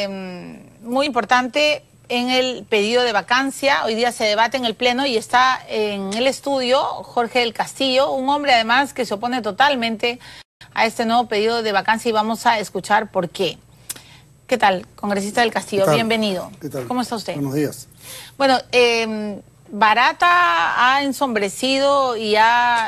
muy importante en el pedido de vacancia. Hoy día se debate en el Pleno y está en el estudio Jorge del Castillo, un hombre además que se opone totalmente a este nuevo pedido de vacancia y vamos a escuchar por qué. ¿Qué tal, congresista del Castillo? Bienvenido. ¿Qué tal? ¿Cómo está usted? Buenos días. Bueno, Barata ha ensombrecido y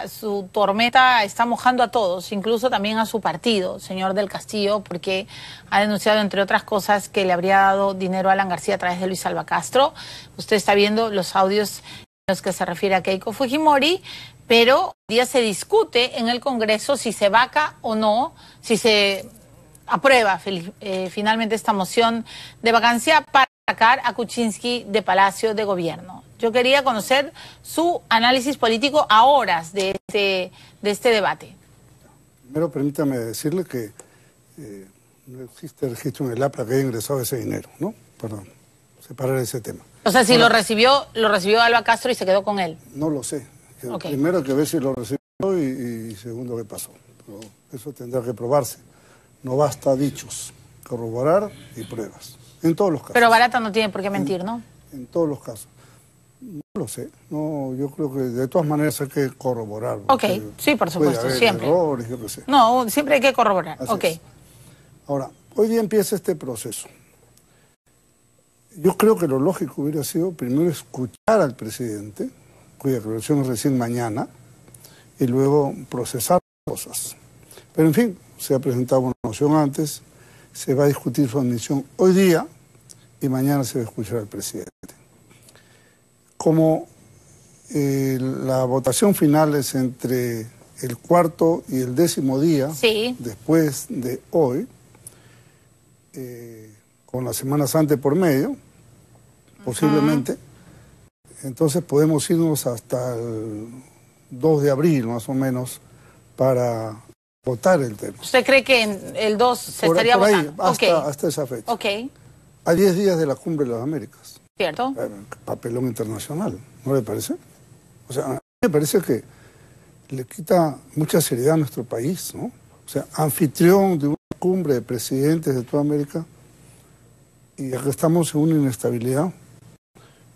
su tormenta está mojando a todos, incluso también a su partido, señor del Castillo, porque ha denunciado, entre otras cosas, que le habría dado dinero a Alan García a través de Luis Alba Castro. Usted está viendo los audios en los que se refiere a Keiko Fujimori, pero hoy día se discute en el Congreso si se vaca o no, si se aprueba finalmente esta moción de vacancia para sacar a Kuczynski de Palacio de Gobierno. Yo quería conocer su análisis político a horas de este debate. Primero permítame decirle que no existe registro en el APRA que haya ingresado ese dinero, ¿no? Para separar ese tema. O sea, si ahora, lo recibió Alba Castro y se quedó con él. No lo sé. Okay. Primero hay que ver si lo recibió y segundo qué pasó. Pero eso tendrá que probarse. No basta dichos, corroborar y pruebas. En todos los casos. Pero Barata no tiene por qué mentir, ¿no? En todos los casos. No lo sé. No, yo creo que de todas maneras hay que corroborar. Ok, sí, por supuesto, siempre. Errores, yo qué sé. No, siempre hay que corroborar. Así ok. Es. Ahora, hoy día empieza este proceso. Yo creo que lo lógico hubiera sido primero escuchar al presidente, cuya declaración es recién mañana, y luego procesar cosas. Pero en fin, se ha presentado una moción antes, se va a discutir su admisión hoy día y mañana se va a escuchar al presidente. Como la votación final es entre el cuarto y el 10º día, sí, después de hoy, con la Semana Santa por medio, posiblemente, entonces podemos irnos hasta el 2 de abril, más o menos, para votar el tema. ¿Usted cree que en el 2 se estaría votando? Hasta esa fecha. Ok. A 10 días de la Cumbre de las Américas. ¿Cierto? Papelón internacional, ¿no le parece? O sea, a mí me parece que le quita mucha seriedad a nuestro país, ¿no? O sea, anfitrión de una cumbre de presidentes de toda América y acá estamos en una inestabilidad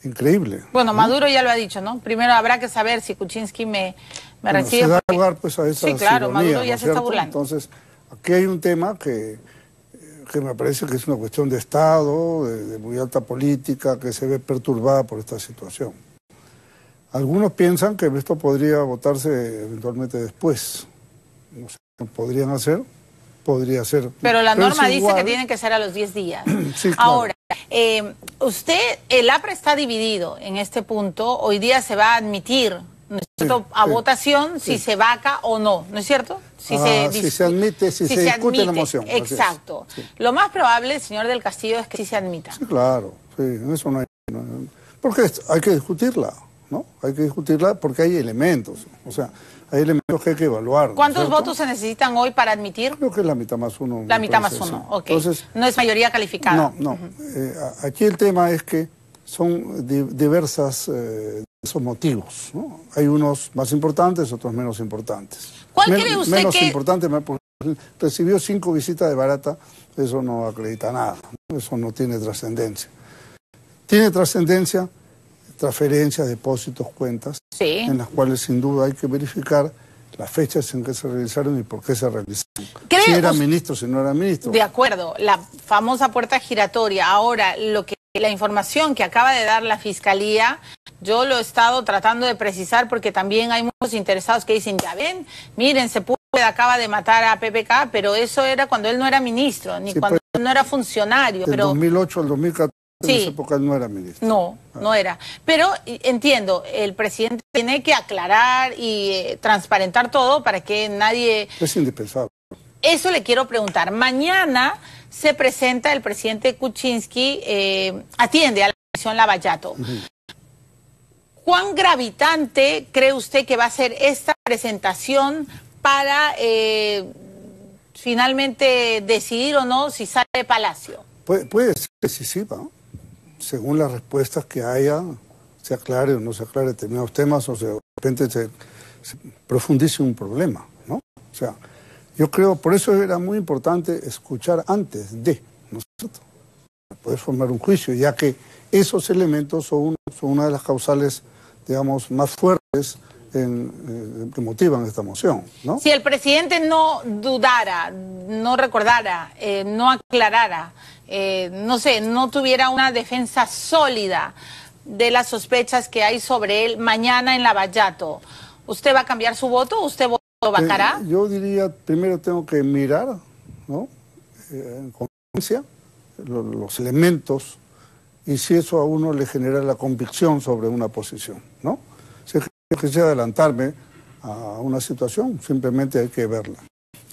increíble. Bueno, ¿no? Maduro ya lo ha dicho, ¿no? Primero habrá que saber si Kuczynski me recibe. Se da lugar pues a esas sí, claro, ironías, Maduro ya ¿no se está burlando. Entonces, aquí hay un tema que me parece que es una cuestión de Estado, de muy alta política, que se ve perturbada por esta situación. Algunos piensan que esto podría votarse eventualmente después. No sé qué podrían hacer, podría ser. Pero la norma dice que tienen que ser a los 10 días. Sí, claro. Ahora, el APRA está dividido en este punto. Hoy día se va a admitir, ¿no es cierto?, a votación si se vaca o no, ¿no es cierto? Si se admite, si se discute la moción. Exacto. Sí. Lo más probable, señor del Castillo, es que sí se admita. Sí, claro. Sí, en eso no hay... porque hay que discutirla, ¿no? Hay que discutirla porque hay elementos. O sea, hay elementos que hay que evaluar. ¿Cuántos votos se necesitan hoy para admitir? Creo que es la mitad más uno. La mitad más uno, ok. Entonces, no es mayoría calificada. No. Aquí el tema es que son diversos motivos, ¿no? Hay unos más importantes, otros menos importantes. ¿Cuál cree usted menos que...? importante, recibió 5 visitas de Barata, eso no acredita nada, ¿no? Eso no tiene trascendencia. Tiene trascendencia transferencias, depósitos, cuentas, sí, en las cuales sin duda hay que verificar las fechas en que se realizaron y por qué se realizaron. Si era ministro, si no era ministro. De acuerdo, la famosa puerta giratoria. Ahora, la información que acaba de dar la Fiscalía, yo lo he estado tratando de precisar porque también hay muchos interesados que dicen, ya ven, miren, Sepúlveda acaba de matar a PPK, pero eso era cuando él no era ministro, ni cuando él no era funcionario. Del 2008 al 2014. Sí. En esa época él no era ministro. No era. Pero entiendo, el presidente tiene que aclarar y transparentar todo para que nadie... Es indispensable. Eso le quiero preguntar. Mañana se presenta el presidente Kuczynski, atiende a la comisión Lavallato. ¿Cuán gravitante cree usted que va a ser esta presentación para finalmente decidir o no si sale de Palacio? Puede ser decisiva, ¿no? Según las respuestas que haya, se aclare o no se aclare determinados temas, o sea, de repente se profundice un problema, ¿no? O sea, yo creo, por eso era muy importante escuchar antes de, ¿no es cierto? poder formar un juicio, ya que esos elementos son una de las causales, digamos, más fuertes que motivan esta moción, ¿no? Si el presidente no dudara, no recordara, no aclarara, no sé, no tuviera una defensa sólida de las sospechas que hay sobre él mañana en Lavallato, ¿usted va a cambiar su voto? ¿Usted lo vacará? Yo diría, primero tengo que mirar, ¿no? En conciencia, los elementos, y si eso a uno le genera la convicción sobre una posición, ¿no? Si quisiera adelantarme a una situación, simplemente hay que verla.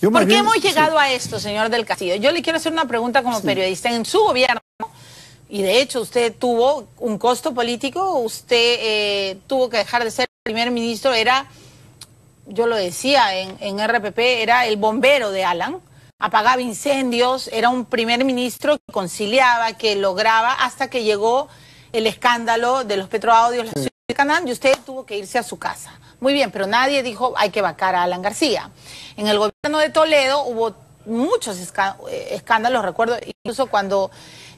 ¿Por qué hemos llegado a esto, señor del Castillo? Yo le quiero hacer una pregunta como periodista. En su gobierno, y de hecho usted tuvo un costo político, usted tuvo que dejar de ser primer ministro, era, yo lo decía en RPP, era el bombero de Alan, apagaba incendios, era un primer ministro que conciliaba, que lograba, hasta que llegó el escándalo de los petroaudios, la ciudad del Canal, y usted tuvo que irse a su casa. Muy bien, pero nadie dijo hay que vacar a Alan García. En el gobierno de Toledo hubo muchos escándalos, recuerdo incluso cuando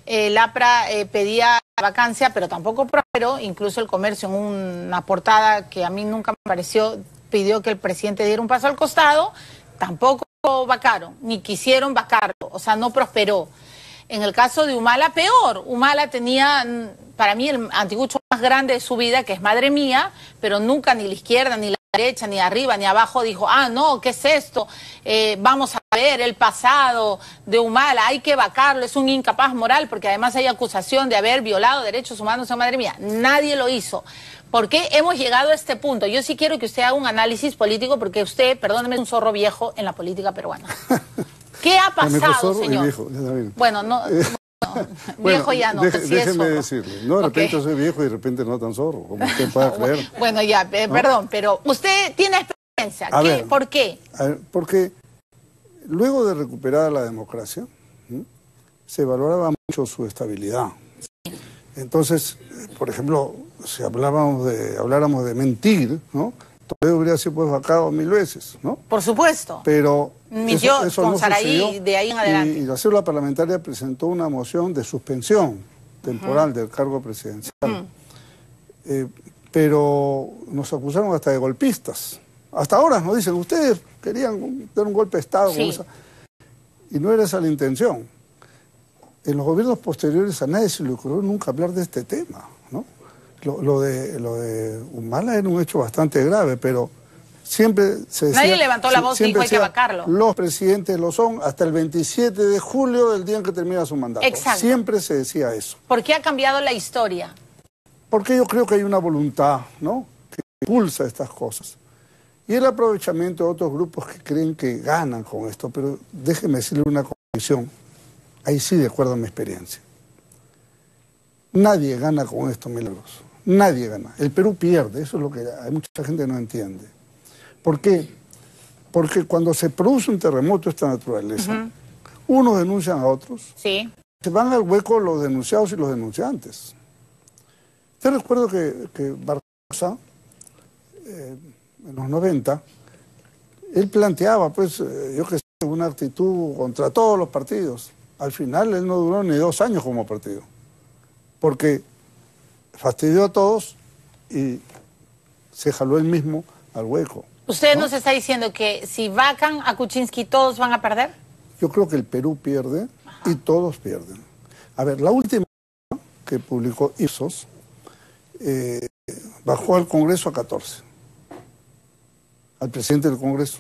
el APRA pedía vacancia, pero tampoco prosperó, incluso el comercio en una portada que a mí nunca me pareció, pidió que el presidente diera un paso al costado, tampoco vacaron, ni quisieron vacarlo, o sea, no prosperó. En el caso de Humala, peor. Humala tenía, para mí, el anticucho más grande de su vida, que es Madre Mía, pero nunca ni la izquierda, ni la derecha, ni arriba, ni abajo dijo, ah, no, ¿qué es esto? Vamos a ver el pasado de Humala, hay que vacarlo, es un incapaz moral, porque además hay acusación de haber violado derechos humanos a Madre Mía. Nadie lo hizo. ¿Por qué hemos llegado a este punto? Yo sí quiero que usted haga un análisis político, porque usted, perdóneme, es un zorro viejo en la política peruana. ¿Qué ha pasado, señor? Viejo, bueno, no, viejo ya no. Déjeme decirle, no, de repente soy viejo y de repente no tan zorro, como usted pueda creer. Bueno, ya, perdón, pero usted tiene experiencia. ¿Por qué? Porque luego de recuperar la democracia, se valoraba mucho su estabilidad. Entonces, por ejemplo, si habláramos de mentir, ¿no? Toledo hubiera sido pues vacado 1000 veces, ¿no? Por supuesto. Pero eso con no Saraí, sucedió, de ahí en adelante. y la célula parlamentaria presentó una moción de suspensión temporal del cargo presidencial. Pero nos acusaron hasta de golpistas. Hasta ahora nos dicen, ustedes querían dar un golpe de Estado. Sí. Y no era esa la intención. En los gobiernos posteriores a nadie se le ocurrió nunca hablar de este tema, ¿no? Lo de Humala era un hecho bastante grave, pero siempre se decía... Nadie levantó la voz y dijo hay que vacarlo. Los presidentes lo son hasta el 27 de julio del día en que termina su mandato. Exacto. Siempre se decía eso. ¿Por qué ha cambiado la historia? Porque yo creo que hay una voluntad, ¿no?, que impulsa estas cosas. Y el aprovechamiento de otros grupos que creen que ganan con esto, pero déjeme decirle una convicción, ahí sí de acuerdo a mi experiencia. Nadie gana con esto, Milagros. Nadie gana. El Perú pierde, eso es lo que hay mucha gente que no entiende. ¿Por qué? Porque cuando se produce un terremoto de esta naturaleza, unos denuncian a otros, sí, se van al hueco los denunciados y los denunciantes. Yo recuerdo que Barbosa, en los 90, él planteaba, pues, yo que sé, una actitud contra todos los partidos. Al final él no duró ni 2 años como partido, porque fastidió a todos y se jaló él mismo al hueco. ¿Usted nos está diciendo que si vacan a Kuczynski todos van a perder? Yo creo que el Perú pierde y todos pierden. A ver, la última que publicó Ipsos bajó al Congreso a 14, al presidente del Congreso,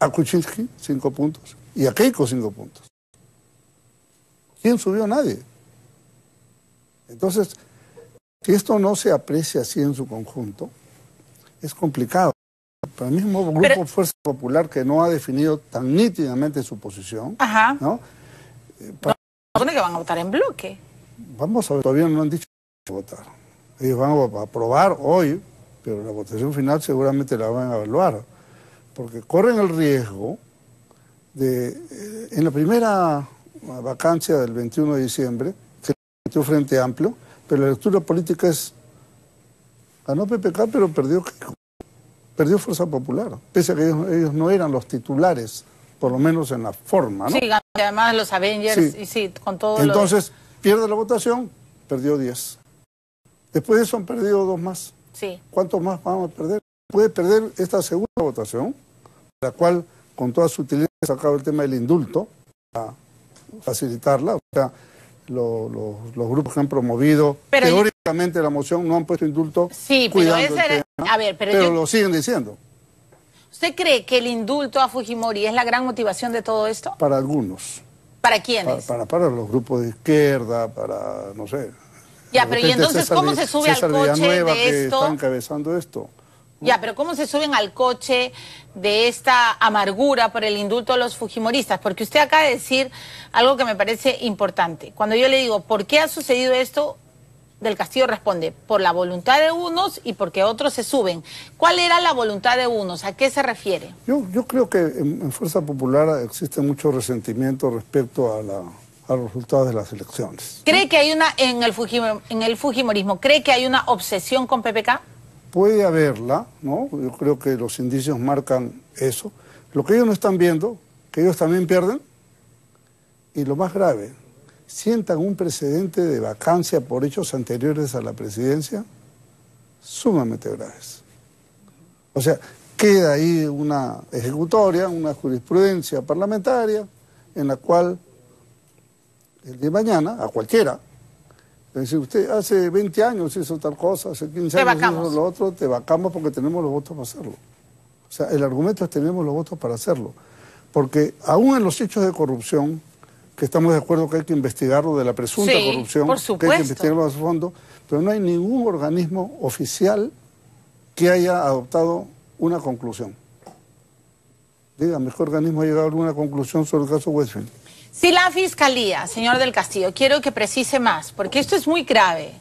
a Kuczynski 5 puntos y a Keiko 5 puntos. ¿Quién subió? Nadie. Entonces, si esto no se aprecia así en su conjunto, es complicado. Para el mismo grupo Fuerza Popular, que no ha definido tan nítidamente su posición, ¿no? Supone que van a votar en bloque. Vamos a ver, todavía no han dicho que votar. Ellos van a aprobar hoy, pero la votación final seguramente la van a evaluar, porque corren el riesgo de, en la primera vacancia del 21 de diciembre, que metió Frente Amplio, pero la lectura política es, ganó PPK, pero perdió Fuerza Popular, pese a que ellos no eran los titulares por lo menos en la forma, ¿no? Sí, además los Avengers, Sí. y sí, con todo Entonces, pierde la votación, perdió 10. Después de eso han perdido 2 más. Sí. ¿Cuántos más vamos a perder? Puede perder esta segunda votación, la cual, con toda su utilidad, ha sacado el tema del indulto, para facilitarla. O sea, los grupos que han promovido teóricamente la moción no han puesto indulto. Sí, pero ese era... A ver, pero lo siguen diciendo. ¿Usted cree que el indulto a Fujimori es la gran motivación de todo esto? Para algunos. ¿Para quiénes? Para los grupos de izquierda, para, no sé. Ya, pero ¿y entonces cómo se sube al coche de que esto? está encabezando esto. Ya, pero ¿cómo se suben al coche de esta amargura por el indulto a los fujimoristas? Porque usted acaba de decir algo que me parece importante. Cuando yo le digo, ¿por qué ha sucedido esto? Del Castillo responde, por la voluntad de unos y porque otros se suben. ¿Cuál era la voluntad de unos? ¿A qué se refiere? Yo creo que en Fuerza Popular existe mucho resentimiento respecto a los resultados de las elecciones. ¿Cree que hay una, en el fujimorismo, cree que hay una obsesión con PPK? Puede haberla, ¿no? Yo creo que los indicios marcan eso. Lo que ellos no están viendo, que ellos también pierden, y lo más grave, sientan un precedente de vacancia por hechos anteriores a la presidencia sumamente graves. O sea, queda ahí una ejecutoria, una jurisprudencia parlamentaria en la cual el día de mañana, a cualquiera, es decir, usted hace 20 años hizo tal cosa, hace 15 años hizo lo otro, te vacamos porque tenemos los votos para hacerlo. O sea, el argumento es tenemos los votos para hacerlo. Porque aún en los hechos de corrupción, que estamos de acuerdo que hay que investigarlo de la presunta corrupción, por supuesto, que hay que investigarlo a su fondo, pero no hay ningún organismo oficial que haya adoptado una conclusión. Dígame, ¿qué organismo ha llegado a alguna conclusión sobre el caso Westfield? Si la Fiscalía, señor del Castillo, quiero que precise más, porque esto es muy grave.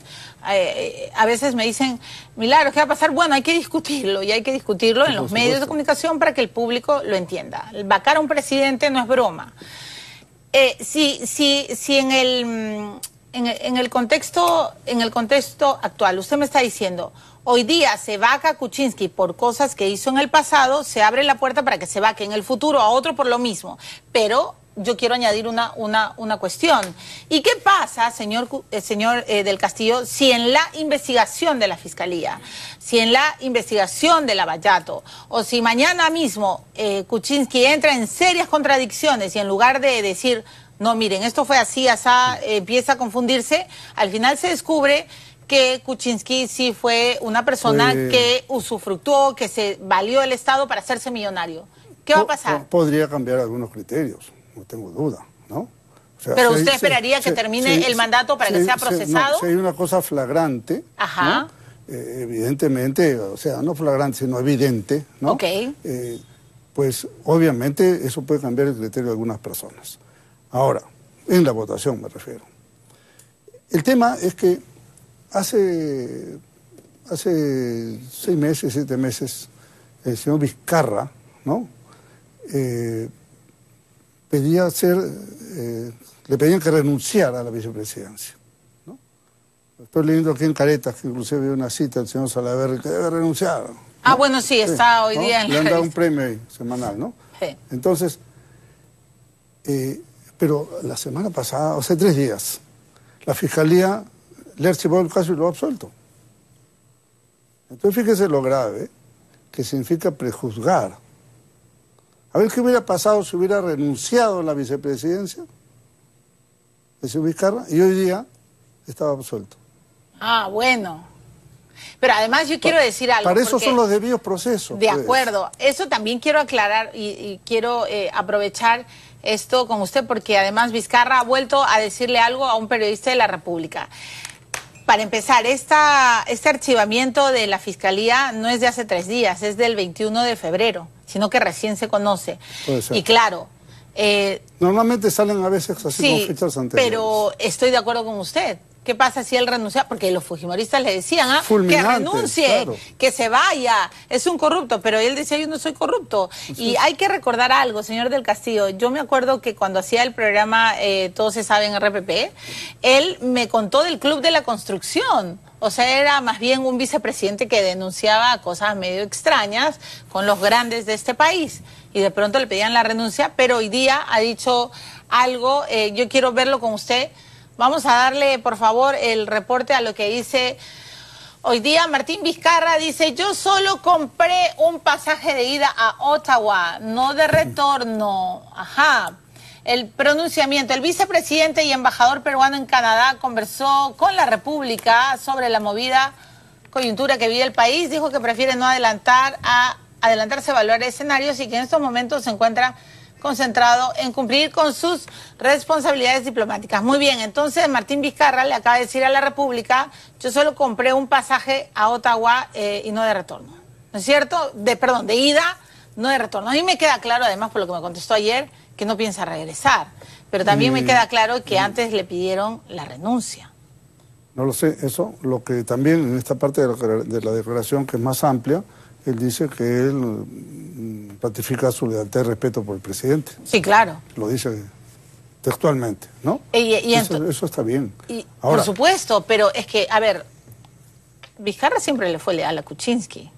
A veces me dicen, Milagros, ¿qué va a pasar? Bueno, hay que discutirlo, y hay que discutirlo en los medios de comunicación para que el público lo entienda. Vacar a un presidente no es broma. Si en el contexto actual usted me está diciendo, hoy día se vaca a Kuczynski por cosas que hizo en el pasado, se abre la puerta para que se vaque en el futuro a otro por lo mismo, pero yo quiero añadir una cuestión. ¿Y qué pasa, señor del Castillo, si en la investigación de la Fiscalía, si en la investigación de Lavallato, o si mañana mismo Kuczynski entra en serias contradicciones y en lugar de decir, no, miren, esto fue así, asá, empieza a confundirse, al final se descubre que Kuczynski sí fue una persona que usufructuó, que se valió el Estado para hacerse millonario? ¿Qué va a pasar? Podría cambiar algunos criterios. No tengo duda, ¿no? O sea, pero usted esperaría que termine el mandato para que sea procesado. No, si hay una cosa flagrante, ¿no? Evidentemente, o sea, no flagrante, sino evidente, ¿no? Ok. Pues obviamente eso puede cambiar el criterio de algunas personas. Ahora, en la votación me refiero. El tema es que hace 6 meses, 7 meses, el señor Vizcarra, ¿no? Le pedían que renunciara a la vicepresidencia, ¿no? Estoy leyendo aquí en Caretas, que inclusive había una cita del señor Salaverry que debe renunciar, ¿no? Bueno, sí, está hoy día en la Le han dado un premio ahí, semanal, ¿no? Sí. Entonces, pero la semana pasada, o sea, 3 días, la Fiscalía le archivó el caso y lo ha absuelto. Entonces, fíjese lo grave que significa prejuzgar. A ver qué hubiera pasado si hubiera renunciado a la vicepresidencia de señor Vizcarra y hoy día estaba absuelto. Bueno. Pero además yo quiero decir algo. Para eso son los debidos procesos. De acuerdo. Eso también quiero aclarar y quiero aprovechar esto con usted porque además Vizcarra ha vuelto a decirle algo a un periodista de la República. Para empezar, este archivamiento de la Fiscalía no es de hace 3 días, es del 21 de febrero, sino que recién se conoce. Puede ser. Y claro... normalmente salen a veces así con fechas anteriores. Pero estoy de acuerdo con usted. ¿Qué pasa si él renuncia? Porque los fujimoristas le decían que renuncie, claro, que se vaya, es un corrupto, pero él decía yo no soy corrupto. Y hay que recordar algo, señor del Castillo, yo me acuerdo que cuando hacía el programa Todos se sabe en RPP, él me contó del Club de la Construcción. O sea, era más bien un vicepresidente que denunciaba cosas medio extrañas con los grandes de este país. Y de pronto le pedían la renuncia, pero hoy día ha dicho algo, yo quiero verlo con usted. Vamos a darle, por favor, el reporte a lo que dice hoy día. Martín Vizcarra dice, yo solo compré un pasaje de ida a Ottawa, no de retorno. Ajá. El pronunciamiento. El vicepresidente y embajador peruano en Canadá conversó con la República sobre la movida coyuntura que vive el país. Dijo que prefiere no adelantarse a evaluar escenarios y que en estos momentos se encuentra concentrado en cumplir con sus responsabilidades diplomáticas. Muy bien, entonces Martín Vizcarra le acaba de decir a la República, yo solo compré un pasaje a Ottawa y no de retorno. ¿No es cierto? Perdón, de ida, no de retorno. A mí me queda claro, además, por lo que me contestó ayer, que no piensa regresar. Pero también me queda claro que antes le pidieron la renuncia. No lo sé, eso, lo que también en esta parte de la declaración, que es más amplia, él dice que él ratifica su lealtad y respeto por el presidente. Sí, claro. Lo dice textualmente, ¿no? Eso está bien. Ahora, por supuesto, pero es que, a ver, Vizcarra siempre le fue leal a Kuczynski.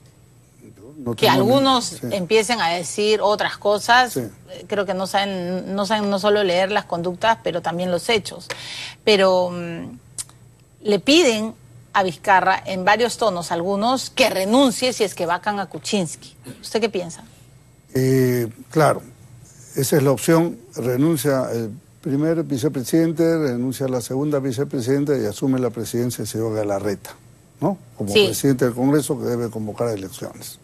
No que algunos empiecen a decir otras cosas, creo que no saben no solo leer las conductas, pero también los hechos. Pero le piden a Vizcarra en varios tonos, algunos, que renuncie si es que vacan a Kuczynski. ¿Usted qué piensa? Claro, esa es la opción. Renuncia el primer vicepresidente, renuncia la segunda vicepresidenta y asume la presidencia el señor Galarreta, ¿no? Como presidente del Congreso que debe convocar elecciones.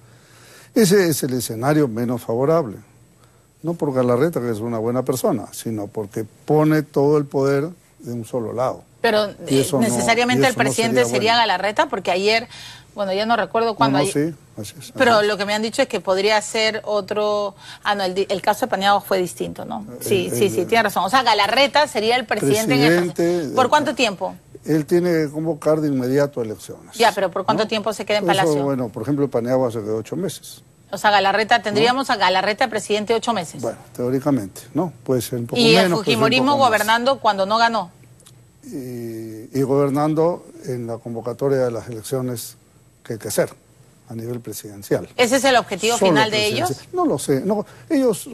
Ese es el escenario menos favorable. No por Galarreta, que es una buena persona, sino porque pone todo el poder de un solo lado. Pero necesariamente el presidente sería Galarreta, porque ayer, bueno, ya no recuerdo cuándo. Sí, pero lo que me han dicho es que podría ser otro. Ah, no, el caso de Paniagua fue distinto, ¿no? Sí, tiene razón. O sea, Galarreta sería el presidente ¿Por cuánto tiempo? Él tiene que convocar de inmediato elecciones. Ya, pero ¿por cuánto tiempo se queda en Palacio? Bueno, por ejemplo, Paniagua se quedó 8 meses. O sea, Galarreta, tendríamos a Galarreta presidente 8 meses. Bueno, teóricamente, ¿no? Puede ser un poco menos. ¿Y el fujimorismo gobernando cuando no ganó? Y gobernando en la convocatoria de las elecciones que hay que hacer a nivel presidencial. ¿Ese es el objetivo final de ellos? No lo sé. No, ellos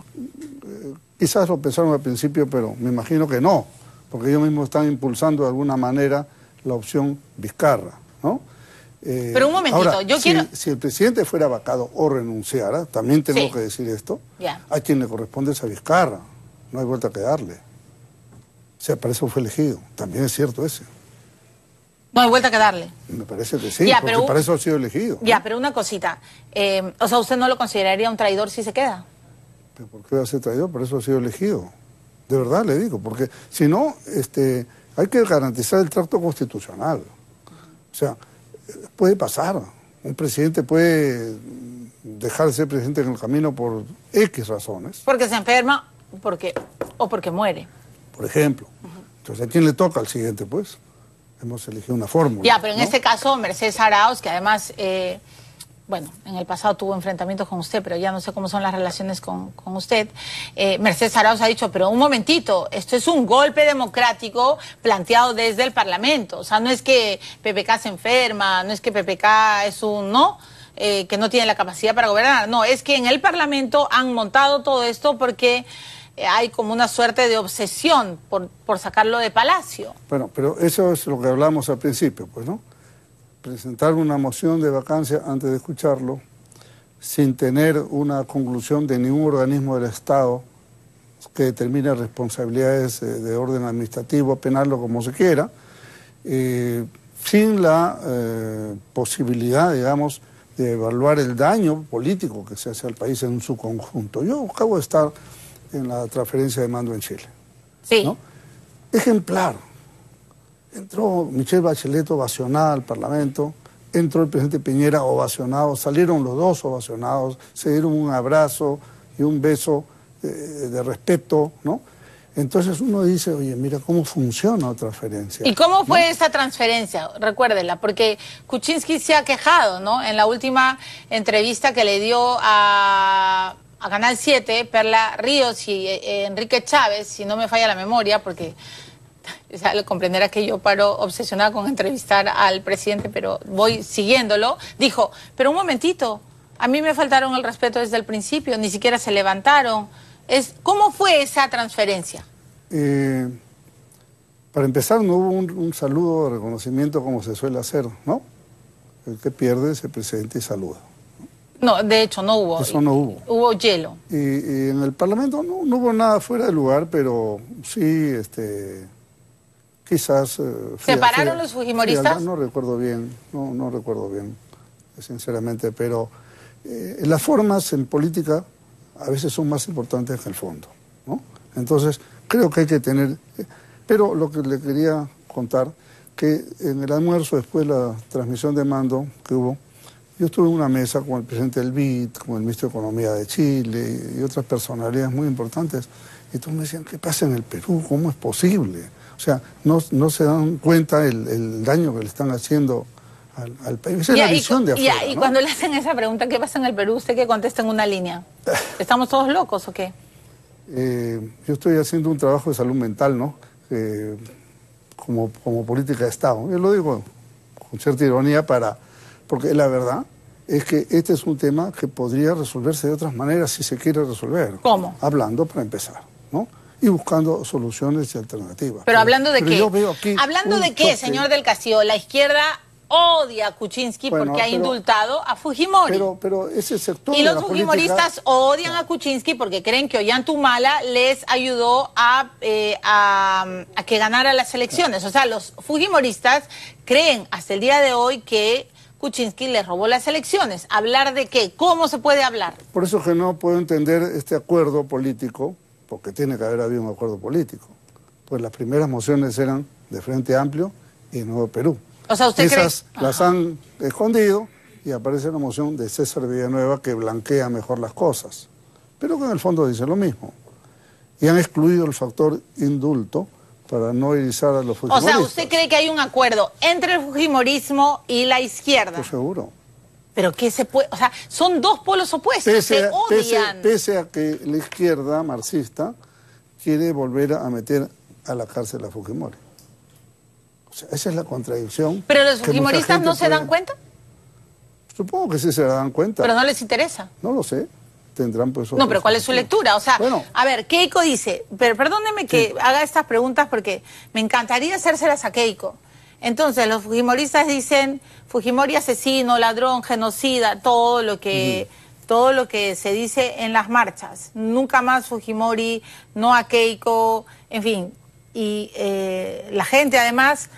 quizás lo pensaron al principio, pero me imagino que no, porque ellos mismos están impulsando de alguna manera la opción Vizcarra, ¿no? Pero un momentito, ahora, si el presidente fuera vacado o renunciara, también tengo que decir esto, a quien le corresponde es a Vizcarra, no hay vuelta que darle. O sea, para eso fue elegido, también es cierto ese. No hay vuelta que darle. Me parece que sí, porque para eso ha sido elegido. Ya, pero una cosita, o sea, ¿usted no lo consideraría un traidor si se queda? ¿Pero por qué va a ser traidor? Por eso ha sido elegido. De verdad le digo, porque si no, hay que garantizar el tracto constitucional. O sea, puede pasar. Un presidente puede dejar de ser presidente en el camino por X razones. Porque se enferma o porque muere. Por ejemplo. Entonces, ¿a quién le toca al siguiente, pues? Hemos elegido una fórmula. Ya, pero en este caso, Mercedes Arauz, que además, bueno, en el pasado tuvo enfrentamientos con usted, pero ya no sé cómo son las relaciones con usted. Mercedes Arauz ha dicho, pero un momentito, esto es un golpe democrático planteado desde el Parlamento. O sea, no es que PPK se enferma, no es que PPK es un que no tiene la capacidad para gobernar. No, es que en el Parlamento han montado todo esto porque hay como una suerte de obsesión por sacarlo de Palacio. Bueno, pero eso es lo que hablamos al principio, pues, ¿no? Presentar una moción de vacancia antes de escucharlo, sin tener una conclusión de ningún organismo del Estado que determine responsabilidades de orden administrativo, penal o como se quiera, sin la posibilidad, digamos, de evaluar el daño político que se hace al país en su conjunto. Yo acabo de estar en la transferencia de mando en Chile. Sí. ¿No? Ejemplar. Entró Michelle Bachelet ovacionada al Parlamento, entró el presidente Piñera ovacionado, salieron los dos ovacionados, se dieron un abrazo y un beso de respeto, ¿no? Entonces uno dice, oye, mira cómo funciona la transferencia. ¿Y cómo fue esa transferencia? Recuérdela, porque Kuczynski se ha quejado, ¿no? En la última entrevista que le dio a Canal 7, Perla Ríos y Enrique Chávez, si no me falla la memoria, porque O sea, le comprenderá que yo paro obsesionada con entrevistar al presidente, pero voy siguiéndolo. Dijo, pero un momentito, a mí me faltaron el respeto desde el principio, ni siquiera se levantaron. ¿Cómo fue esa transferencia? Para empezar, no hubo un saludo de reconocimiento como se suele hacer, ¿no? El que pierde es el presidente y saluda. No, de hecho no hubo. Eso no hubo. Hubo hielo. Y en el Parlamento no hubo nada fuera de lugar, pero sí, quizás... ¿Separaron los fujimoristas? No recuerdo bien, no recuerdo bien, sinceramente, pero las formas en política a veces son más importantes que el fondo, ¿no? Entonces, creo que hay que tener... Pero lo que le quería contar, que en el almuerzo, después de la transmisión de mando que hubo, yo estuve en una mesa con el presidente del BID, con el ministro de Economía de Chile y otras personalidades muy importantes, y todos me decían, ¿qué pasa en el Perú? ¿Cómo es posible? O sea, no se dan cuenta el daño que le están haciendo al país. Esa es la visión de afuera, y ¿no? cuando le hacen esa pregunta, ¿qué pasa en el Perú? ¿Usted qué contesta en una línea? ¿Estamos todos locos o qué? Yo estoy haciendo un trabajo de salud mental, ¿no? Como política de Estado. Yo lo digo con cierta ironía porque la verdad es que este es un tema que podría resolverse de otras maneras si se quiere resolver. ¿Cómo? Hablando para empezar, ¿no? Y buscando soluciones y alternativas. ¿Pero hablando de qué? Yo veo aquí ¿Hablando de qué, señor del Castillo? La izquierda odia a Kuczynski porque ha indultado a Fujimori. Pero ese sector y de los la fujimoristas política... odian a Kuczynski porque creen que Ollantumala les ayudó a que ganara las elecciones. O sea, los fujimoristas creen hasta el día de hoy que Kuczynski les robó las elecciones. ¿Hablar de qué? ¿Cómo se puede hablar? Por eso que no puedo entender este acuerdo político, porque tiene que haber habido un acuerdo político. Pues las primeras mociones eran de Frente Amplio y Nuevo Perú. O sea, ¿usted Esas cree? las han escondido y aparece la moción de César Villanueva que blanquea mejor las cosas, pero que en el fondo dice lo mismo. Y han excluido el factor indulto para no erizar a los fujimoristas. O sea, ¿usted cree que hay un acuerdo entre el fujimorismo y la izquierda? Pues seguro. Pero ¿qué se puede? O sea, son dos polos opuestos, se odian. Pese a que la izquierda marxista quiere volver a meter a la cárcel a Fujimori. O sea, esa es la contradicción. ¿Pero los fujimoristas no se dan cuenta? Supongo que sí se dan cuenta. ¿Pero no les interesa? No lo sé. Tendrán pues... No, pero ¿cuál es su lectura? O sea, bueno, a ver, Keiko dice, pero perdóneme que haga estas preguntas porque me encantaría hacérselas a Keiko. Entonces, los fujimoristas dicen, Fujimori asesino, ladrón, genocida, todo lo que se dice en las marchas. Nunca más Fujimori, no a Keiko, en fin. Y la gente además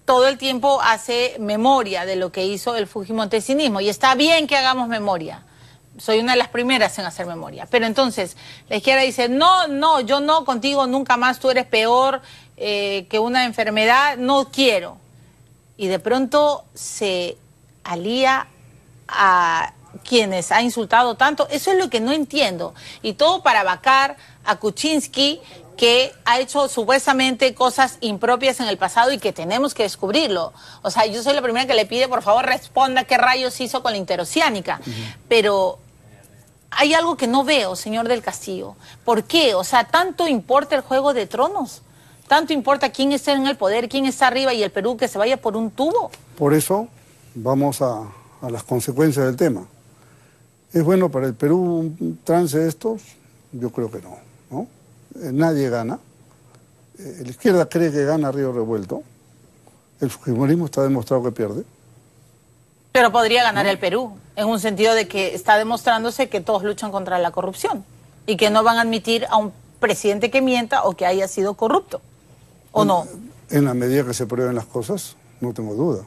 todo el tiempo hace memoria de lo que hizo el fujimontesinismo. Y está bien que hagamos memoria. Soy una de las primeras en hacer memoria. Pero entonces, la izquierda dice, no, yo no, contigo nunca más, tú eres peor que una enfermedad, no quiero. Y de pronto se alía a quienes ha insultado tanto. Eso es lo que no entiendo. Y todo para vacar a Kuczynski, que ha hecho supuestamente cosas impropias en el pasado y que tenemos que descubrirlo. O sea, yo soy la primera que le pide, por favor, responda qué rayos hizo con la interoceánica. Pero hay algo que no veo, señor del Castillo. ¿Por qué? O sea, ¿tanto importa el Juego de Tronos? ¿Tanto importa quién está en el poder, quién está arriba y el Perú que se vaya por un tubo? Por eso vamos a las consecuencias del tema. ¿Es bueno para el Perú un trance de estos? Yo creo que no, ¿no? Nadie gana. La izquierda cree que gana Río Revuelto. El fujimorismo está demostrado que pierde. Pero podría ganar el Perú, en un sentido de que está demostrándose que todos luchan contra la corrupción y que no van a admitir a un presidente que mienta o que haya sido corrupto. ¿O no? En la medida que se prueben las cosas, no tengo duda.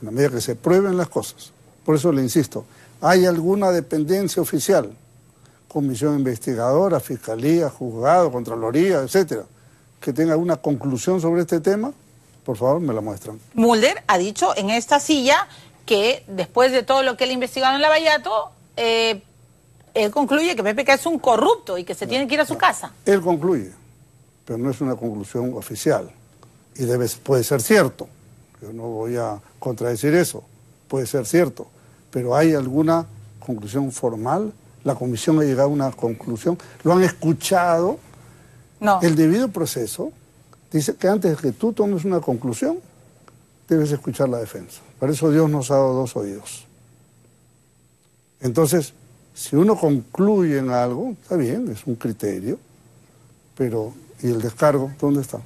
En la medida que se prueben las cosas. Por eso le insisto, ¿hay alguna dependencia oficial? Comisión investigadora, fiscalía, juzgado, contraloría, etcétera, que tenga una conclusión sobre este tema, por favor me la muestran. Mulder ha dicho en esta silla que después de todo lo que él ha investigado en Lavallato, él concluye que PPK es un corrupto y que se tiene que ir a su casa. Él concluye, pero no es una conclusión oficial y puede ser cierto. Yo no voy a contradecir eso, puede ser cierto, pero ¿hay alguna conclusión formal? La comisión ha llegado a una conclusión, lo han escuchado. No. El debido proceso dice que antes de que tú tomes una conclusión, debes escuchar la defensa. Para eso Dios nos ha dado 2 oídos. Entonces, si uno concluye en algo, está bien, es un criterio, pero ¿y el descargo? ¿Dónde está?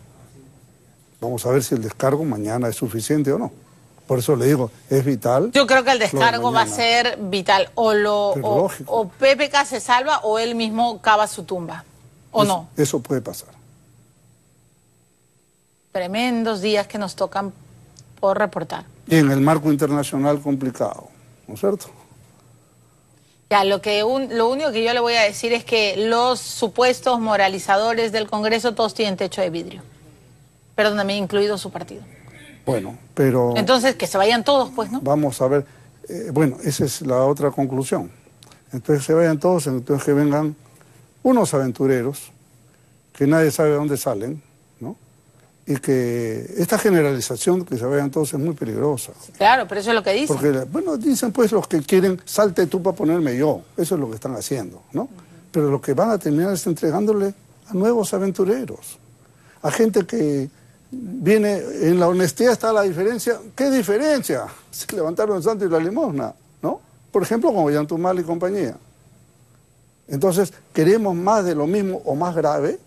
Vamos a ver si el descargo mañana es suficiente o no. Por eso le digo, es vital. Yo creo que el descargo va a ser vital. O PPK se salva o él mismo cava su tumba. ¿O no? Eso puede pasar. Tremendos días que nos tocan por reportar. Y en el marco internacional complicado, ¿no es cierto? Ya, lo único que yo le voy a decir es que los supuestos moralizadores del Congreso todos tienen techo de vidrio. Perdóname, incluido su partido. Bueno, pero... Entonces, que se vayan todos, pues, ¿no? Vamos a ver. Bueno, esa es la otra conclusión. Entonces se vayan todos, entonces que vengan unos aventureros que nadie sabe de dónde salen, ¿no? Y que esta generalización, que se vayan todos, es muy peligrosa. Claro, pero eso es lo que dicen. Porque, bueno, dicen pues los que quieren, salte tú para ponerme yo. Eso es lo que están haciendo, ¿no? Pero lo que van a terminar es entregándole a nuevos aventureros. A gente que viene, en la honestidad está la diferencia. ¿Qué diferencia? Se levantaron el santo y la limosna, ¿no? Por ejemplo, como Yantumal y compañía. Entonces, ¿queremos más de lo mismo o más grave?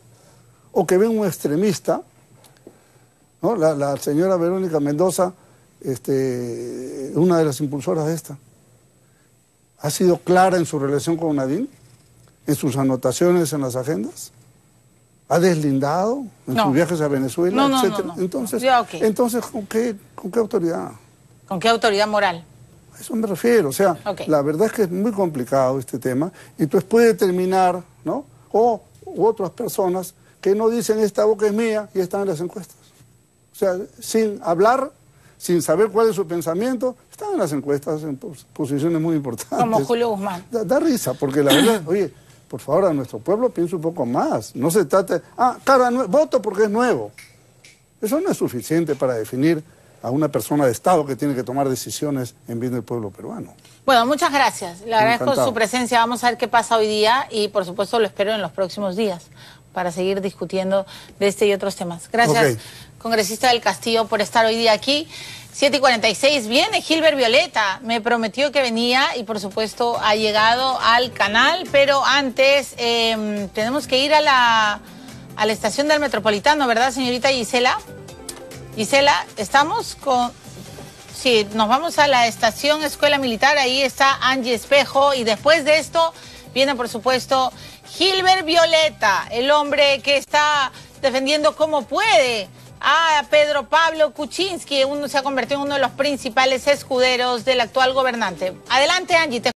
¿O que venga un extremista? ¿No? La señora Verónica Mendoza, una de las impulsoras de esta, ha sido clara en su relación con Nadine, en sus anotaciones en las agendas, ha deslindado en sus viajes a Venezuela, etc. Entonces, ¿con qué autoridad? ¿Con qué autoridad moral? A eso me refiero. O sea, la verdad es que es muy complicado este tema. Y entonces puede terminar, ¿no? U otras personas que no dicen esta boca es mía y están en las encuestas. O sea, sin hablar, sin saber cuál es su pensamiento, están en las encuestas en posiciones muy importantes. Como Julio Guzmán. Da risa, porque la verdad, oye, por favor, a nuestro pueblo piensa un poco más. No se trata de, voto porque es nuevo. Eso no es suficiente para definir a una persona de Estado que tiene que tomar decisiones en bien del pueblo peruano. Bueno, muchas gracias. Le agradezco su presencia. Vamos a ver qué pasa hoy día y, por supuesto, lo espero en los próximos días para seguir discutiendo de este y otros temas. Gracias, congresista del Castillo, por estar hoy día aquí. 7:46, viene Gilbert Violeta, me prometió que venía y por supuesto ha llegado al canal, pero antes tenemos que ir a la estación del Metropolitano, ¿verdad, señorita Gisela? Gisela, ¿estamos con...? Sí, nos vamos a la estación Escuela Militar, ahí está Angie Espejo y después de esto viene por supuesto Gilbert Violeta, el hombre que está defendiendo como puede a Pedro Pablo Kuczynski, se ha convertido en uno de los principales escuderos del actual gobernante. Adelante, Angie.